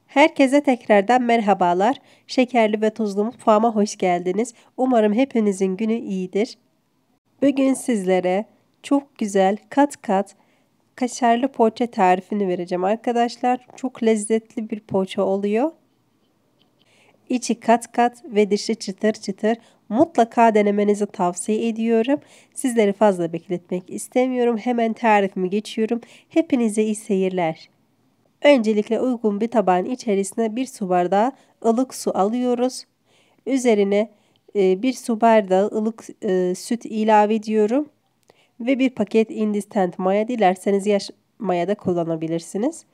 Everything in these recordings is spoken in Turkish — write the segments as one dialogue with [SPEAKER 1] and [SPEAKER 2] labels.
[SPEAKER 1] Herkese tekrardan merhabalar. Şekerli ve tuzlu mutfağıma hoş geldiniz. Umarım hepinizin günü iyidir. Bugün sizlere çok güzel kat kat kaşarlı poğaça tarifini vereceğim arkadaşlar. Çok lezzetli bir poğaça oluyor. İçi kat kat ve dışı çıtır çıtır. Mutlaka denemenizi tavsiye ediyorum. Sizleri fazla bekletmek istemiyorum. Hemen tarifimi geçiyorum. Hepinize iyi seyirler. Öncelikle uygun bir tabağın içerisine bir su bardağı ılık su alıyoruz. Üzerine bir su bardağı ılık süt ilave ediyorum. Ve bir paket instant maya, dilerseniz yaş maya da kullanabilirsiniz.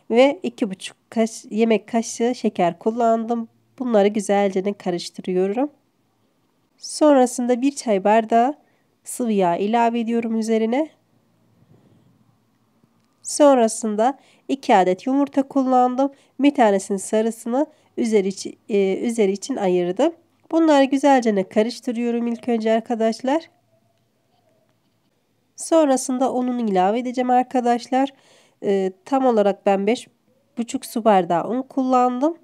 [SPEAKER 1] Ve 2,5 yemek kaşığı şeker kullandım. Bunları güzelce karıştırıyorum. Sonrasında bir çay bardağı sıvı yağ ilave ediyorum üzerine. Sonrasında 2 adet yumurta kullandım. Bir tanesinin sarısını üzeri için ayırdım. Bunları güzelce karıştırıyorum ilk önce arkadaşlar. Sonrasında ununu ilave edeceğim arkadaşlar. Tam olarak ben 5,5 su bardağı un kullandım.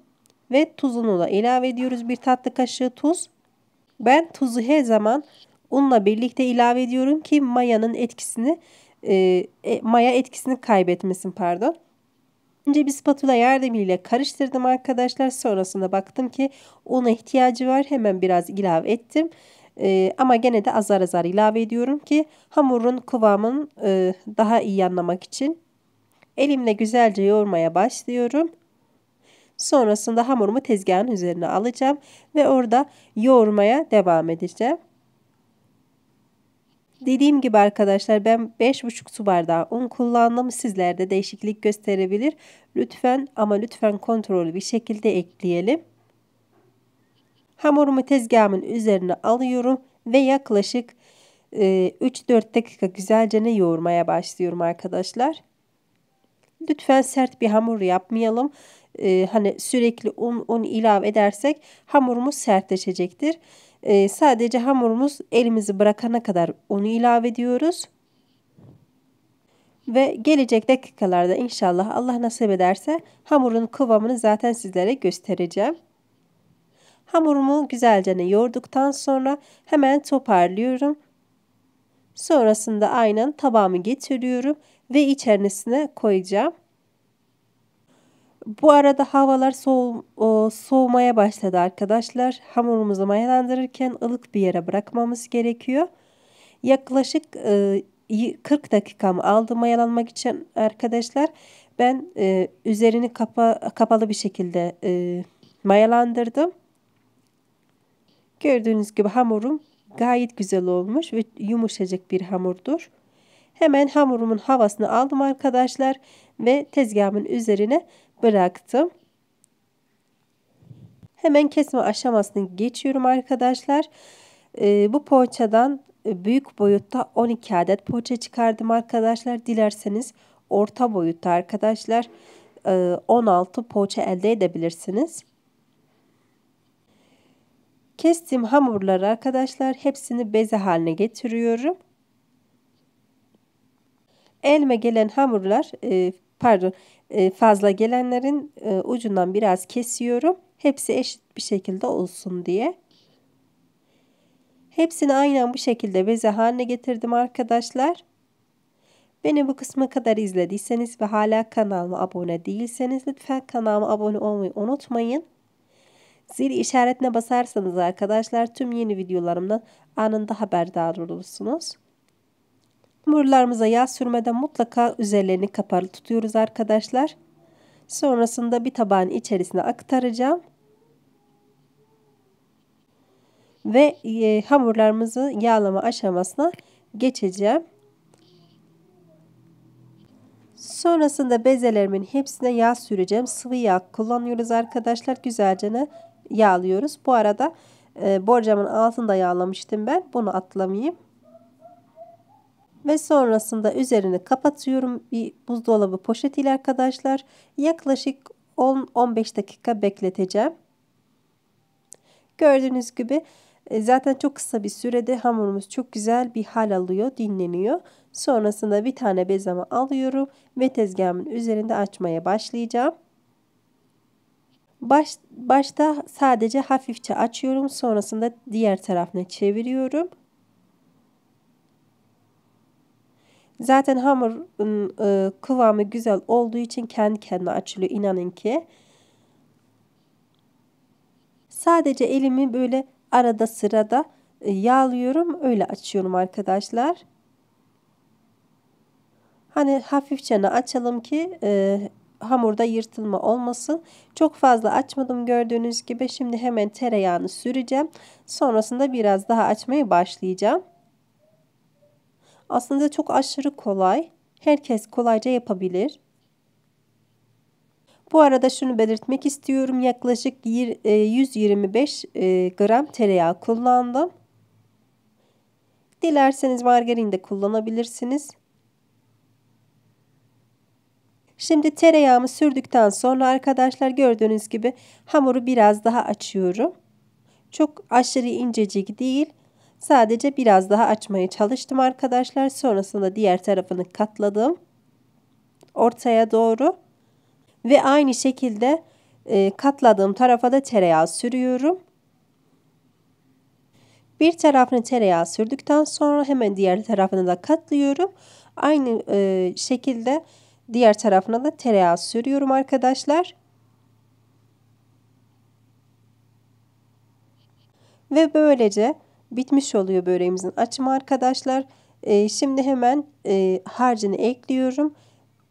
[SPEAKER 1] Ve tuzunu da ilave ediyoruz. Bir tatlı kaşığı tuz. Ben tuzu her zaman unla birlikte ilave ediyorum ki maya etkisini kaybetmesin, pardon. Önce bir spatula yardımıyla karıştırdım arkadaşlar. Sonrasında baktım ki una ihtiyacı var. Hemen biraz ilave ettim. Ama gene de azar azar ilave ediyorum ki hamurun kıvamını daha iyi anlamak için. Elimle güzelce yoğurmaya başlıyorum. Sonrasında hamurumu tezgahın üzerine alacağım ve orada yoğurmaya devam edeceğim. Dediğim gibi arkadaşlar, ben 5,5 su bardağı un kullandım. Sizler de değişiklik gösterebilir. Lütfen ama lütfen kontrollü bir şekilde ekleyelim. Hamurumu tezgahımın üzerine alıyorum ve yaklaşık 3-4 dakika güzelce yoğurmaya başlıyorum arkadaşlar. Lütfen sert bir hamur yapmayalım. Hani sürekli un ilave edersek hamurumuz sertleşecektir. Sadece hamurumuz elimizi bırakana kadar unu ilave ediyoruz. Ve gelecek dakikalarda inşallah Allah nasip ederse hamurun kıvamını zaten sizlere göstereceğim. Hamurumu güzelce yoğurduktan sonra hemen toparlıyorum. Sonrasında aynen tabağımı getiriyorum ve içerisine koyacağım. Bu arada havalar soğumaya başladı arkadaşlar. Hamurumuzu mayalandırırken ılık bir yere bırakmamız gerekiyor. Yaklaşık 40 dakikamı aldı mayalanmak için arkadaşlar. Ben üzerini kapalı bir şekilde mayalandırdım. Gördüğünüz gibi hamurum gayet güzel olmuş ve yumuşacık bir hamurdur. Hemen hamurumun havasını aldım arkadaşlar ve tezgahımın üzerine bıraktım. Hemen kesme aşamasını geçiyorum arkadaşlar. Bu poğaçadan büyük boyutta 12 adet poğaça çıkardım arkadaşlar. Dilerseniz orta boyutta arkadaşlar 16 poğaça elde edebilirsiniz. Kestiğim hamurları arkadaşlar hepsini beze haline getiriyorum. Elime gelen hamurlar fazla gelenlerin ucundan biraz kesiyorum. Hepsi eşit bir şekilde olsun diye. Hepsini aynen bu şekilde beze haline getirdim arkadaşlar. Beni bu kısma kadar izlediyseniz ve hala kanalıma abone değilseniz lütfen kanalıma abone olmayı unutmayın. Zil işaretine basarsanız arkadaşlar tüm yeni videolarımdan anında haberdar olursunuz. Hamurlarımıza yağ sürmeden mutlaka üzerlerini kapalı tutuyoruz arkadaşlar. Sonrasında bir tabağın içerisine aktaracağım. Ve hamurlarımızı yağlama aşamasına geçeceğim. Sonrasında bezelerimin hepsine yağ süreceğim. Sıvı yağ kullanıyoruz arkadaşlar. Güzelce yağlıyoruz. Bu arada borcamın altında yağlamıştım ben. Bunu atlamayayım. Ve sonrasında üzerini kapatıyorum bir buzdolabı poşetiyle arkadaşlar. Yaklaşık 10-15 dakika bekleteceğim. Gördüğünüz gibi zaten çok kısa bir sürede hamurumuz çok güzel bir hal alıyor, dinleniyor. Sonrasında bir tane bezemi alıyorum ve tezgahımın üzerinde açmaya başlayacağım. Başta sadece hafifçe açıyorum. Sonrasında diğer tarafına çeviriyorum. Zaten hamurun kıvamı güzel olduğu için kendi kendine açılıyor, inanın ki. Sadece elimi böyle arada sırada yağlıyorum. Öyle açıyorum arkadaşlar. Hani hafifçe açalım ki hamurda yırtılma olmasın. Çok fazla açmadım gördüğünüz gibi. Şimdi hemen tereyağını süreceğim. Sonrasında biraz daha açmaya başlayacağım. Aslında çok aşırı kolay. Herkes kolayca yapabilir. Bu arada şunu belirtmek istiyorum. Yaklaşık 125 gram tereyağı kullandım. Dilerseniz margarin de kullanabilirsiniz. Şimdi tereyağımı sürdükten sonra arkadaşlar gördüğünüz gibi hamuru biraz daha açıyorum. Çok aşırı incecik değil. Sadece biraz daha açmaya çalıştım arkadaşlar. Sonrasında diğer tarafını katladım. Ortaya doğru. Ve aynı şekilde katladığım tarafa da tereyağı sürüyorum. Bir tarafını tereyağı sürdükten sonra hemen diğer tarafını da katlıyorum. Aynı şekilde diğer tarafına da tereyağı sürüyorum arkadaşlar. Ve böylece bitmiş oluyor böreğimizin açımı arkadaşlar. Şimdi hemen harcını ekliyorum.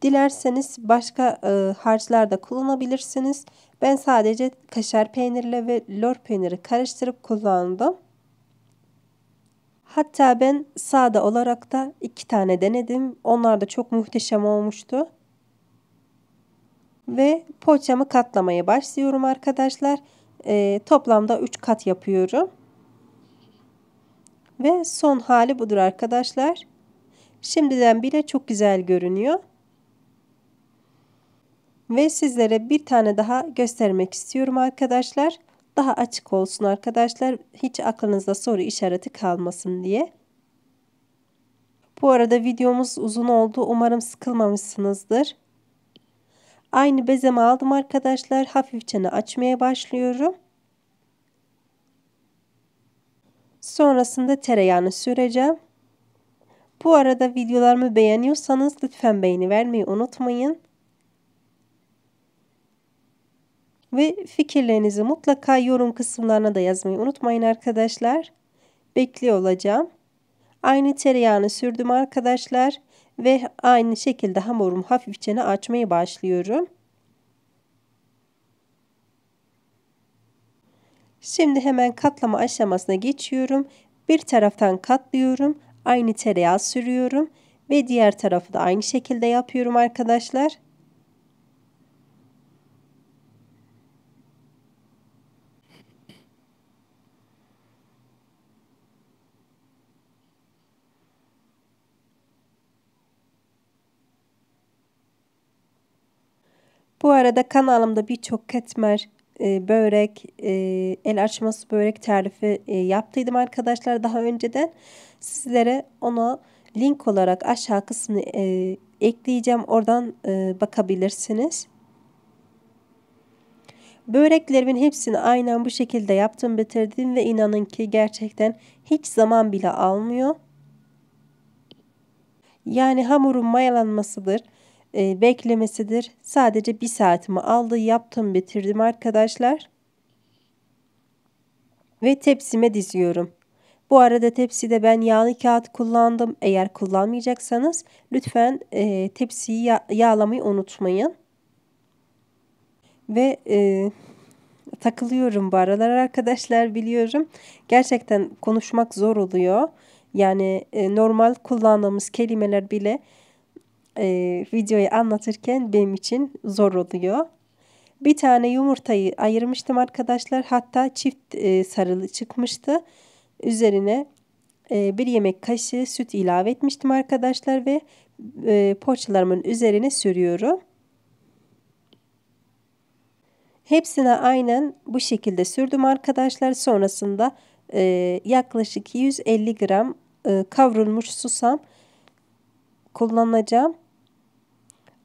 [SPEAKER 1] Dilerseniz başka harçlar da kullanabilirsiniz. Ben sadece kaşar peynirle ve lor peyniri karıştırıp kullandım. Hatta ben sade olarak da 2 tane denedim. Onlar da çok muhteşem olmuştu. Ve poğaçamı katlamaya başlıyorum arkadaşlar. Toplamda 3 kat yapıyorum. Ve son hali budur arkadaşlar. Şimdiden bile çok güzel görünüyor. Ve sizlere bir tane daha göstermek istiyorum arkadaşlar. Daha açık olsun arkadaşlar. Hiç aklınızda soru işareti kalmasın diye. Bu arada videomuz uzun oldu. Umarım sıkılmamışsınızdır. Aynı bezemi aldım arkadaşlar. Hafifçe açmaya başlıyorum. Sonrasında tereyağını süreceğim. Bu arada videolarımı beğeniyorsanız lütfen beğeni vermeyi unutmayın. Ve fikirlerinizi mutlaka yorum kısımlarına da yazmayı unutmayın arkadaşlar. Bekliyor olacağım. Aynı tereyağını sürdüm arkadaşlar. Ve aynı şekilde hamurumu hafifçe açmaya başlıyorum. Şimdi hemen katlama aşamasına geçiyorum. Bir taraftan katlıyorum. Aynı tereyağı sürüyorum. Ve diğer tarafı da aynı şekilde yapıyorum arkadaşlar. Bu arada kanalımda birçok katmer, börek, el açması börek tarifi yaptıydım arkadaşlar daha önceden. Sizlere onu link olarak aşağı kısmını ekleyeceğim. Oradan bakabilirsiniz. Böreklerimin hepsini aynen bu şekilde yaptım, bitirdim ve inanın ki gerçekten hiç zaman bile almıyor. Yani hamurun mayalanmasıdır, beklemesidir. Sadece 1 saatimi aldı. Yaptım, bitirdim arkadaşlar. Ve tepsime diziyorum. Bu arada tepside ben yağlı kağıt kullandım. Eğer kullanmayacaksanız lütfen tepsiyi yağlamayı unutmayın. Ve takılıyorum bu aralar arkadaşlar, biliyorum. Gerçekten konuşmak zor oluyor. Yani normal kullandığımız kelimeler bile videoyu anlatırken benim için zor oluyor. Bir tane yumurtayı ayırmıştım arkadaşlar. Hatta çift sarılı çıkmıştı. Üzerine 1 yemek kaşığı süt ilave etmiştim arkadaşlar ve poğaçalarımın üzerine sürüyorum. Hepsine aynen bu şekilde sürdüm arkadaşlar. Sonrasında yaklaşık 150 gram kavrulmuş susam kullanacağım.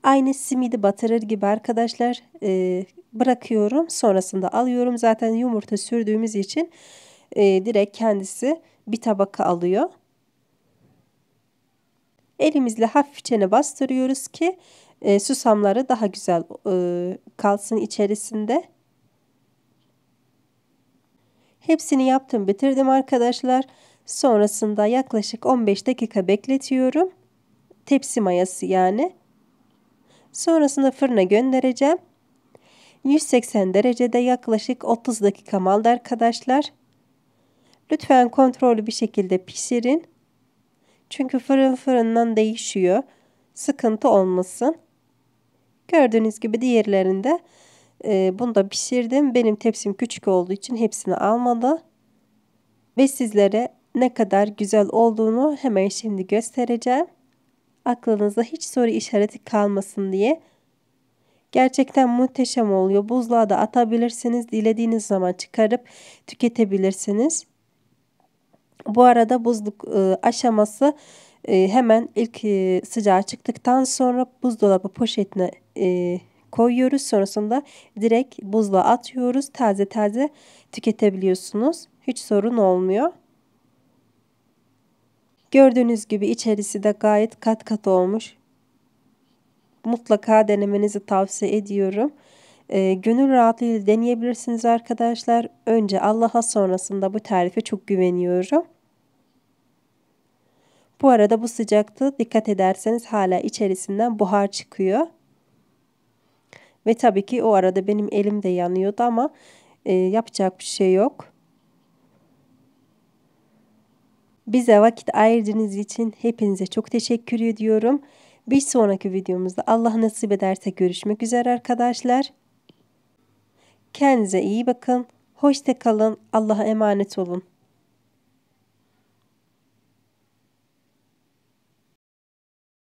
[SPEAKER 1] Aynı simidi batırır gibi arkadaşlar bırakıyorum. Sonrasında alıyorum. Zaten yumurta sürdüğümüz için direkt kendisi bir tabaka alıyor. Elimizle hafifçe bastırıyoruz ki susamları daha güzel kalsın içerisinde. Hepsini yaptım, bitirdim arkadaşlar. Sonrasında yaklaşık 15 dakika bekletiyorum. Tepsi mayası yani. Sonrasında fırına göndereceğim. 180 derecede yaklaşık 30 dakika kaldı arkadaşlar. Lütfen kontrollü bir şekilde pişirin. Çünkü fırından değişiyor. Sıkıntı olmasın. Gördüğünüz gibi diğerlerinde bunu da pişirdim. Benim tepsim küçük olduğu için hepsini almadı. Ve sizlere ne kadar güzel olduğunu hemen şimdi göstereceğim. Aklınızda hiç soru işareti kalmasın diye. Gerçekten muhteşem oluyor. Buzluğa da atabilirsiniz. Dilediğiniz zaman çıkarıp tüketebilirsiniz. Bu arada buzluk aşaması hemen ilk sıcağı çıktıktan sonra buzdolabı poşetine koyuyoruz. Sonrasında direkt buzluğa atıyoruz. Taze taze tüketebiliyorsunuz. Hiç sorun olmuyor. Gördüğünüz gibi içerisi de gayet kat kat olmuş. Mutlaka denemenizi tavsiye ediyorum. Gönül rahatlığıyla deneyebilirsiniz arkadaşlar. Önce Allah'a, sonrasında bu tarife çok güveniyorum. Bu arada bu sıcakta dikkat ederseniz hala içerisinden buhar çıkıyor. Ve tabii ki o arada benim elim de yanıyordu ama yapacak bir şey yok. Bize vakit ayırdığınız için hepinize çok teşekkür ediyorum. Bir sonraki videomuzda Allah nasip ederse görüşmek üzere arkadaşlar. Kendinize iyi bakın. Hoşça kalın. Allah'a emanet olun.